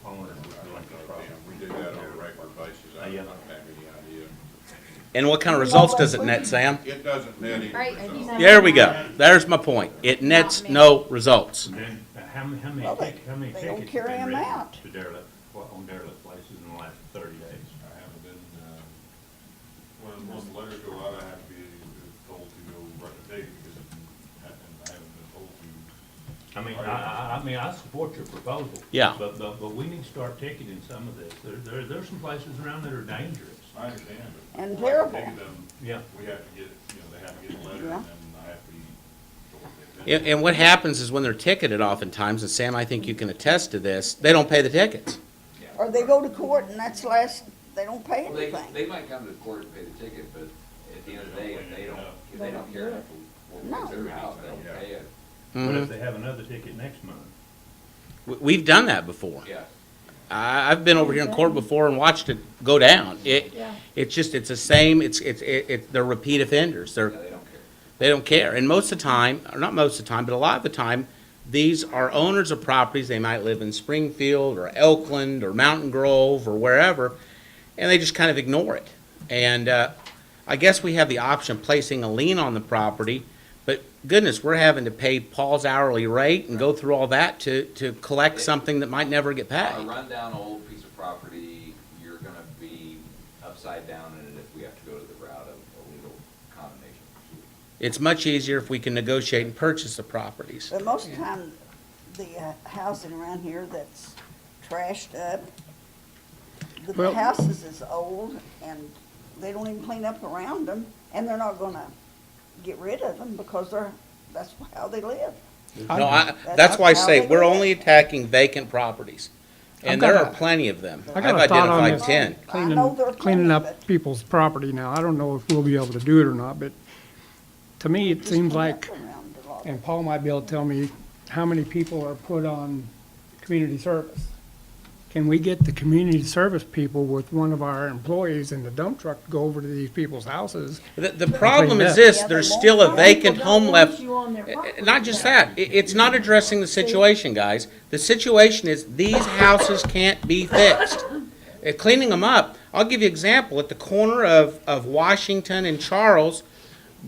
owners of vacant property? We do that on a regular basis. I don't Yeah. have any idea. And what kind of results does it net, Sam? It doesn't net any Right, have you results. seen- There we go. There's my point. It nets no results. And then, how many Well, tickets they don't have carry been 'em written out. to derelict, on derelict places in the last 30 days? I haven't been, when the letters go out, I have to be told to go write the ticket because I haven't been told to. I mean, I support your proposal. Yeah. But we need to start ticketing some of this. There's some places around that are dangerous. I understand, but. And like terrible. taking them, Yeah. We have to get, they have to get a letter, Yeah. and then I have to be. And what happens is when they're ticketed oftentimes, and Sam, I think you can attest to this, they don't pay the tickets. Or they go to court and that's last, they don't pay Well, anything. they might come to court and pay the ticket, but at the end of the day, if they don't care enough for No. what they're out, they don't pay it. But if they have another ticket next month, We've done that before. Yeah. I've been over here in court before and watched it go down. Yeah. It's just, it's the same, they're repeat offenders. Yeah, they don't care. They don't care. And most of the time, or not most of the time, but a lot of the time, these are owners of properties. They might live in Springfield or Elkland or Mountain Grove or wherever, and they just kind of ignore it. And I guess we have the option of placing a lien on the property, but goodness, we're having to pay Paul's hourly rate and go through all that to collect something that might never get On a paid. rundown old piece of property, you're gonna be upside down in it if we have to go to the route of a legal condemnation. It's much easier if we can negotiate and purchase the properties. But most of the time, the housing around here that's trashed up, the Well- houses is old and they don't even clean up around them, and they're not gonna get rid of them because that's how they live. No, that's why I say, we're only attacking vacant properties. And I've got there a- are plenty of them. I got I've a thought on identified this. 10. I know there are Cleaning plenty, up but- people's property now. I don't know if we'll be able to do it or not, but to me, it Just seems clean like, up around a lot. and Paul might be able to tell me how many people are put on community service. Can we get the community service people with one of our employees in the dump truck to go over to these people's houses? The problem Clean is up. this, Yeah, there's they won't. still a People vacant don't home want left. you on their property. Not just that, it's not addressing the situation, guys. The situation is these houses can't be fixed. Cleaning them up, I'll give you an example. At the corner of Washington and Charles,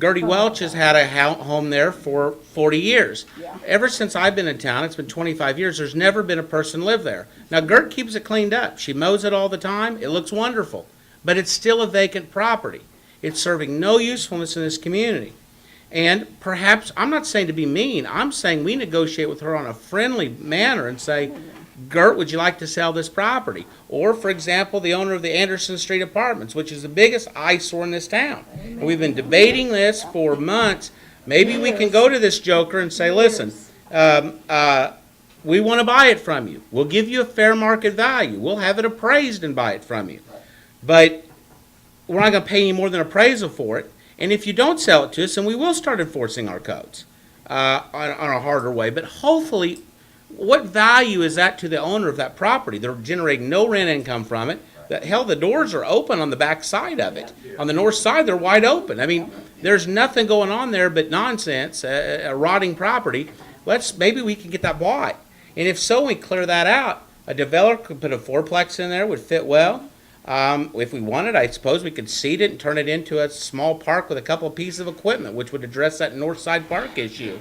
Gertie Welch has had a home there for 40 years. Yeah. Ever since I've been in town, it's been 25 years, there's never been a person live there. Now, Gert keeps it cleaned up. She mows it all the time. It looks wonderful. But it's still a vacant property. It's serving no usefulness in this community. And perhaps, I'm not saying to be mean, I'm saying we negotiate with her on a friendly manner and say, Gert, would you like to sell this property? Or, for example, the owner of the Anderson Street Apartments, which is the biggest eyesore in this town. And we've been debating this for months. Maybe we can go to this joker and say, listen, we want to buy it from you. We'll give you a fair market value. We'll have it appraised and buy it from you. But we're not going to pay any more than appraisal for it. And if you don't sell it to us, then we will start enforcing our codes on a harder way. But hopefully, what value is that to the owner of that property? They're generating no rent income from it. Hell, the doors are open on the back side of it. On the north side, they're wide open. I mean, there's nothing going on there but nonsense, a rotting property. Maybe we can get that bought. And if so, we clear that out. A developer could put a fourplex in there, would fit well. If we wanted, I suppose we could seed it and turn it into a small park with a couple of pieces of equipment, which would address that north side park issue.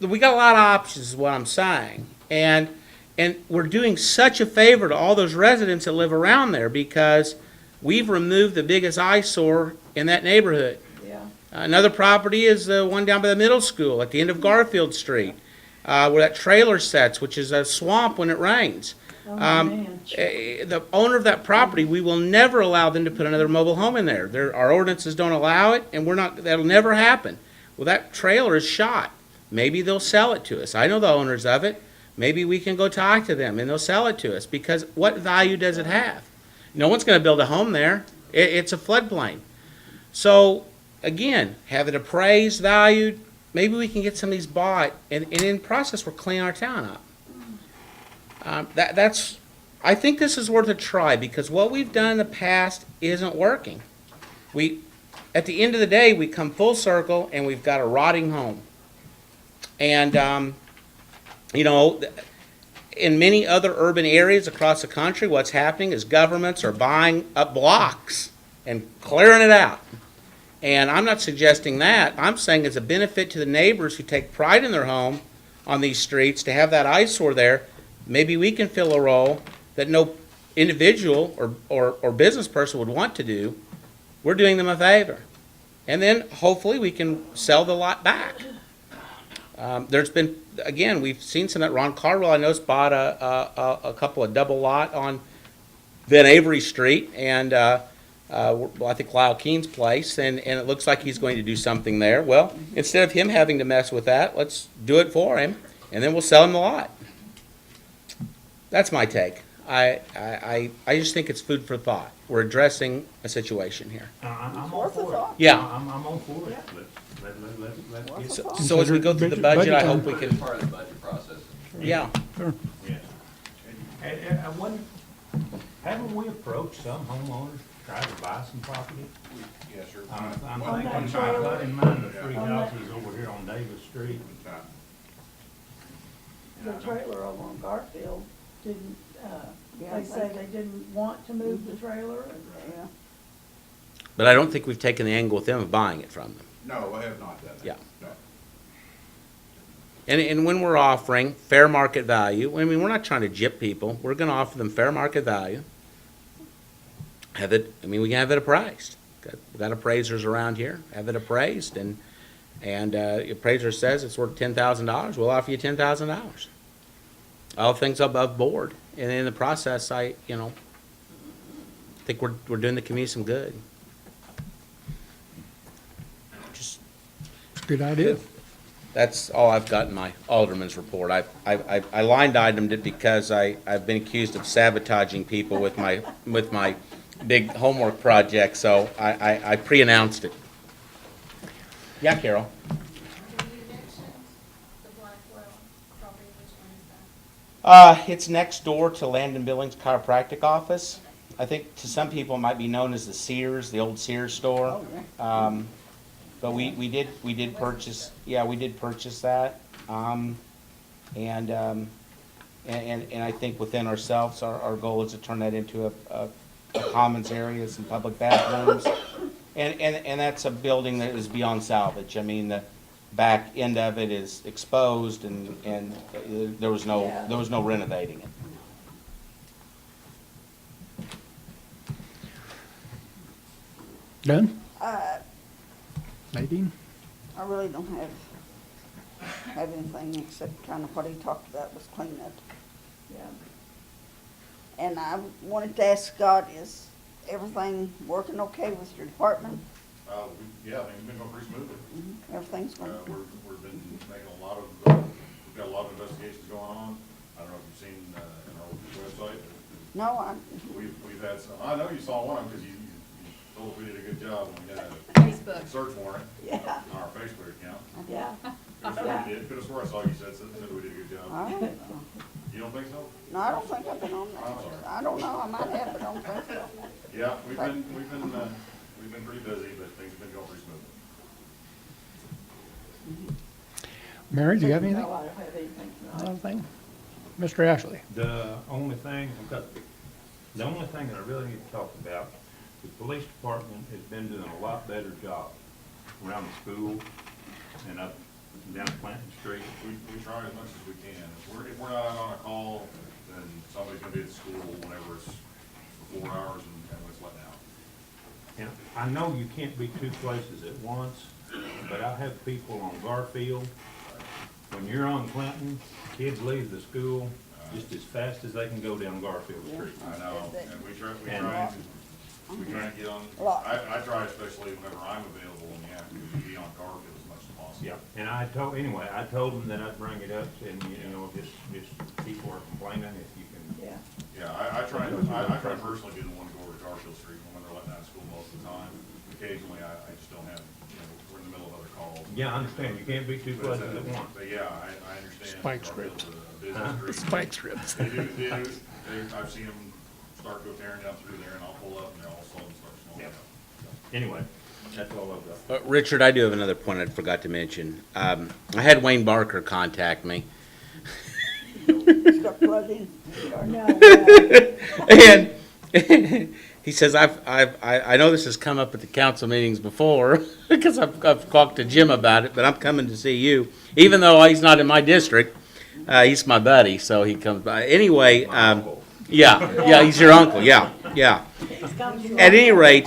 We got a lot of options is what I'm saying. And we're doing such a favor to all those residents that live around there because we've removed the biggest eyesore in that neighborhood. Yeah. Another property is the one down by the middle school at the end of Garfield Street, where that trailer sets, which is a swamp when it rains. Oh, man. The owner of that property, we will never allow them to put another mobile home in there. Our ordinances don't allow it, and that'll never happen. Well, that trailer is shot. Maybe they'll sell it to us. I know the owners of it. Maybe we can go talk to them and they'll sell it to us because what value does it have? No one's going to build a home there. It's a floodplain. So, again, have it appraised, valued. Maybe we can get some of these bought, and in the process, we're cleaning our town up. I think this is worth a try because what we've done in the past isn't working. At the end of the day, we come full circle and we've got a rotting home. And, in many other urban areas across the country, what's happening is governments are buying up blocks and clearing it out. And I'm not suggesting that. I'm saying it's a benefit to the neighbors who take pride in their home on these streets to have that eyesore there. Maybe we can fill a role that no individual or business person would want to do. We're doing them a favor. And then hopefully we can sell the lot back. There's been, again, we've seen some, that Ron Carwell, I noticed, bought a couple of double lot on Van Avery Street, and, well, I think Lyle Keene's place, and it looks like he's going to do something there. Well, instead of him having to mess with that, let's do it for him, and then we'll sell him the lot. That's my take. I just think it's food for thought. We're addressing a situation here. I'm all for it. Yeah. I'm all for it. Let's get So as we go through the budget, I hope we It's can, part of the budget process. yeah. Yeah. And haven't we approached some homeowners, tried to buy some property? Yes, sir. I'm On thinking, that I've got in mind the three Yeah. houses over here on Davis Street. The trailer over on Garfield didn't, Yeah, I they say think- they didn't want to move the trailer and. Yeah. But I don't think we've taken the angle with them of buying it from them. No, I have not done that. Yeah. No. And when we're offering fair market value, I mean, we're not trying to gyp people. We're gonna offer them fair market value. Have it, I mean, we can have it appraised. We've got appraisers around here, have it appraised, and the appraiser says it's worth $10,000, we'll offer you $10,000. All things above board, and in the process, I think we're doing the community some good. Just, Good idea. that's all I've got in my alderman's report. I line itemed it because I've been accused of sabotaging people with my big homework project, so I pre-announced it. Yeah, Carol? It's next door to Landon Billings Chiropractic Office. I think to some people it might be known as the Sears, the old Sears store. But we did purchase, yeah, we did purchase that. And I think within ourselves, our goal is to turn that into a commons area, some public bathrooms. And that's a building that is beyond salvage. I mean, the back end of it is exposed, and there was no renovating it. Done? Uh, Nadine? I really don't have anything except kind of what he talked about was cleanup. Yeah. And I wanted to ask Scott, is everything working okay with your department? Yeah, things have been going pretty smoothly. Everything's going? We've been making a lot of, we've got a lot of investigations going on. I don't know if you've seen, in our website, but No, we've had some, I know you saw one because you told us we did a good job when we had Facebook. a search warrant yeah. on our Facebook account. Yeah. Could have sworn we did, could have sworn I saw you said we did a good job. I don't know. You don't think so? No, I don't think I've been on I'm that. sorry. I don't know, I might have, but I don't think so. Yeah, we've been pretty busy, but things have been going pretty smoothly. Mary, do you have anything? No, I don't have anything tonight. Another thing? Mr. Ashley? The only thing that I really need to talk about, the police department has been doing a lot better job around the school and up and down Clanton Street. We try as much as we can. If we're not out on a call, then somebody's gonna be at school whenever it's 4 hours and when it's letting out. And I know you can't be two places at once, but I have people on Garfield. When you're on Clinton, kids leave the school just as fast as they can go down Garfield Street. I know, and we try to get on, Lot. I try especially whenever I'm available in the afternoon to be on Garfield as much as possible. Yeah, and I told them that I'd bring it up and, just people are complaining if you can. Yeah. Yeah, I try personally be the one to go over to Garfield Street when they're letting out of school most of the time. Occasionally, I just don't have, we're in the middle of other calls. Yeah, I understand, you can't be two places at once. But yeah, I understand. Spike Garfield's strips. a busy street. Spike strips. They do, I've seen them start go tearing down through there and I'll pull up and they're all of a sudden start snowing Yeah. up. Anyway, that's all I've got. Richard, I do have another point I forgot to mention. I had Wayne Barker contact me. Start plugging. No, And he says, I know this has come up at the council meetings before, because I've talked to Jim about it, but I'm coming to see you. Even though he's not in my district, he's my buddy, so he comes by. Anyway, yeah, he's your uncle, yeah. it's coming from. At any rate,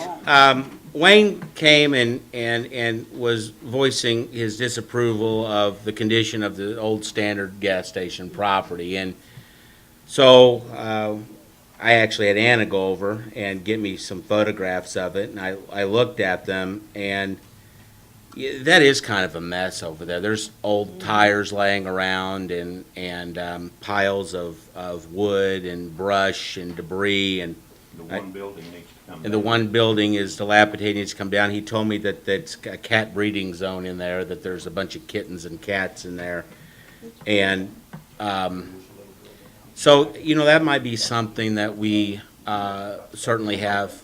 Wayne came and was voicing his disapproval of the condition of the old Standard gas station property. And so I actually had Anna go over and get me some photographs of it, and I looked at them, and that is kind of a mess over there. There's old tires laying around and piles of wood and brush and debris, and The one building needs to come and the down. one building is dilapidated, needs to come down. He told me that that's a cat breeding zone in there, that there's a bunch of kittens and cats in there. And, so, you know, that might be something that we, certainly have.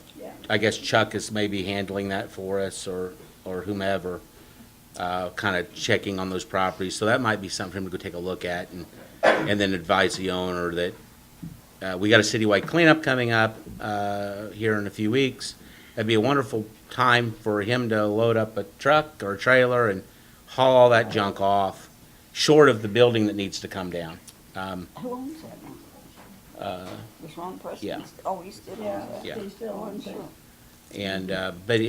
I guess Chuck is maybe handling that for us, or whomever, kind of checking on those properties. So that might be something for him to go take a look at, and then advise the owner that, we got a citywide cleanup coming up here in a few weeks. That'd be a wonderful time for him to load up a truck or a trailer and haul all that junk off, short of the building that needs to come down. Who owns that now? Does Ron Preston? yeah. Oh, he still owns that? Yeah. He still owns it. And but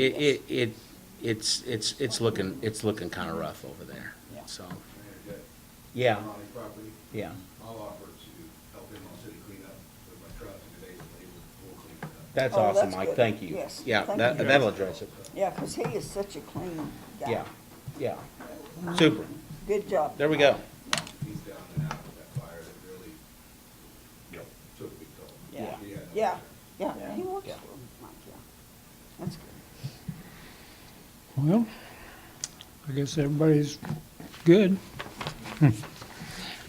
it's looking kind of rough over there. Yeah. So yeah, On his property, yeah. I'll offer to help him on city cleanup with my truck and today's labor, we'll clean it up. That's Oh, awesome, that's Mike. good. Thank you. Yes, Yeah, thank that you. that'll address it. Yeah, 'cause he is such a clean guy. Yeah, yeah. Super. Good job. There we go. He's down and out with that fire that really took a big toll. Yeah, He had no yeah, fire. yeah, he works for him, Mike, yeah. That's good. Well, I guess everybody's good.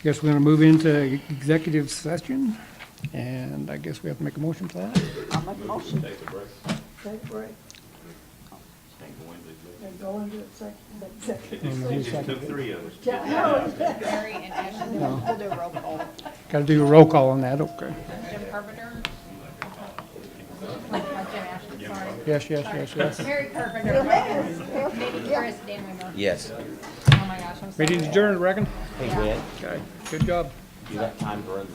Guess we're gonna move into executive session, and I guess we have to make a motion for that. I'll make a motion. Take a break. Take a break. Can't go into And go into executive And session. who's it. Just second? took three of us. Mary and Ashley, No. we'll do a roll call. Gotta do a roll call on that, okay. Jim Carpenter. Jim Ashley, sorry. Yes. Mary Carpenter, Minnie Chris, Dan Weimer. Yes. Oh my gosh, I'm sorry. Meeting's adjourned, I reckon? Hey, Gwen, Okay, good job. you got time to run